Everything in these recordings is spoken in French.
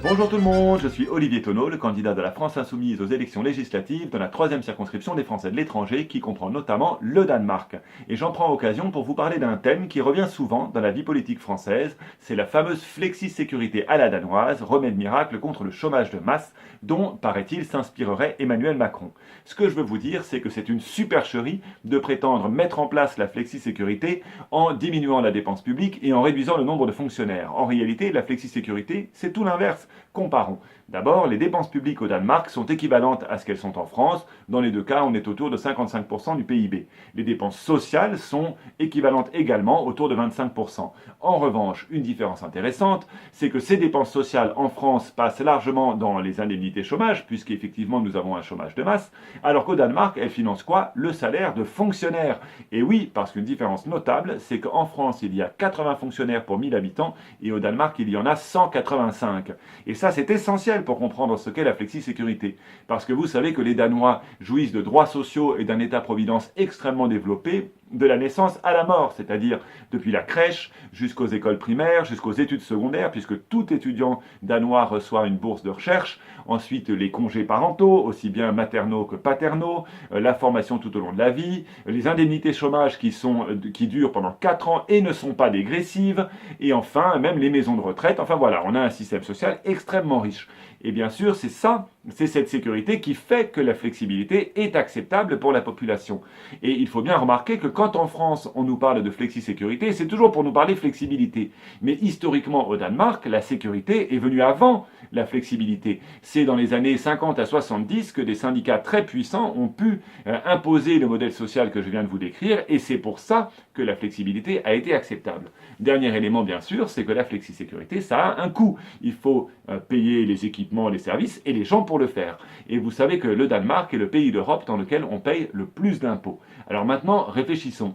Bonjour tout le monde, je suis Olivier Tonneau, le candidat de la France Insoumise aux élections législatives de la 3e circonscription des Français de l'étranger qui comprend notamment le Danemark. Et j'en prends occasion pour vous parler d'un thème qui revient souvent dans la vie politique française, c'est la fameuse flexi-sécurité à la danoise, remède miracle contre le chômage de masse dont, paraît-il, s'inspirerait Emmanuel Macron. Ce que je veux vous dire, c'est que c'est une supercherie de prétendre mettre en place la flexi-sécurité en diminuant la dépense publique et en réduisant le nombre de fonctionnaires. En réalité, la flexi-sécurité, c'est tout l'inverse. Comparons. D'abord, les dépenses publiques au Danemark sont équivalentes à ce qu'elles sont en France. Dans les deux cas, on est autour de 55% du PIB. Les dépenses sociales sont équivalentes également, autour de 25%. En revanche, une différence intéressante, c'est que ces dépenses sociales en France passent largement dans les indemnités chômage, puisqu'effectivement nous avons un chômage de masse, alors qu'au Danemark, elles financent quoi? Le salaire de fonctionnaires. Et oui, parce qu'une différence notable, c'est qu'en France, il y a 80 fonctionnaires pour 1000 habitants, et au Danemark, il y en a 185. Et ça, c'est essentiel pour comprendre ce qu'est la flexi-sécurité. Parce que vous savez que les Danois jouissent de droits sociaux et d'un état-providence extrêmement développé, de la naissance à la mort, c'est-à-dire depuis la crèche jusqu'aux écoles primaires, jusqu'aux études secondaires, puisque tout étudiant danois reçoit une bourse de recherche, ensuite les congés parentaux, aussi bien maternaux que paternaux, la formation tout au long de la vie, les indemnités chômage qui durent pendant 4 ans et ne sont pas dégressives, et enfin même les maisons de retraite, enfin voilà, on a un système social extrêmement riche. Et bien sûr, c'est cette sécurité qui fait que la flexibilité est acceptable pour la population. Et il faut bien remarquer que quand en France on nous parle de flexi-sécurité, c'est toujours pour nous parler flexibilité. Mais historiquement au Danemark, la sécurité est venue avant la flexibilité. C'est dans les années 50 à 70 que des syndicats très puissants ont pu imposer le modèle social que je viens de vous décrire, et c'est pour ça que la flexibilité a été acceptable. Dernier élément bien sûr, c'est que la flexi-sécurité, ça a un coût. Il faut payer les équipements, les services et les gens pour le faire. Et vous savez que le Danemark est le pays d'Europe dans lequel on paye le plus d'impôts. Alors maintenant, réfléchissons.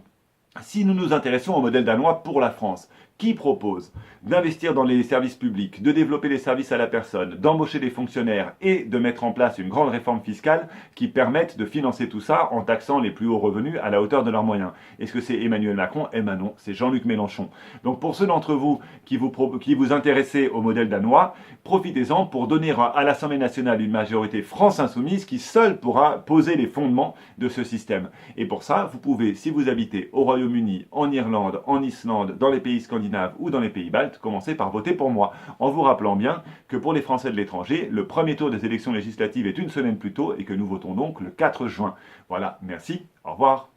Si nous nous intéressons au modèle danois pour la France, qui propose d'investir dans les services publics, de développer les services à la personne, d'embaucher des fonctionnaires et de mettre en place une grande réforme fiscale qui permette de financer tout ça en taxant les plus hauts revenus à la hauteur de leurs moyens? Est-ce que c'est Emmanuel Macron? Eh ben non, c'est Jean-Luc Mélenchon. Donc pour ceux d'entre vous qui vous intéressez au modèle danois, profitez-en pour donner à l'Assemblée nationale une majorité France Insoumise qui seule pourra poser les fondements de ce système. Et pour ça, vous pouvez, si vous habitez au Royaume-Uni, en Irlande, en Islande, dans les pays scandinaves, ou dans les pays baltes, commencez par voter pour moi, en vous rappelant bien que pour les Français de l'étranger, le premier tour des élections législatives est une semaine plus tôt et que nous votons donc le 4 juin. Voilà, merci, au revoir.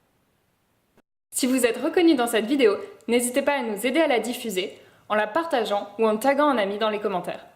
Si vous êtes reconnu dans cette vidéo, n'hésitez pas à nous aider à la diffuser en la partageant ou en taguant un ami dans les commentaires.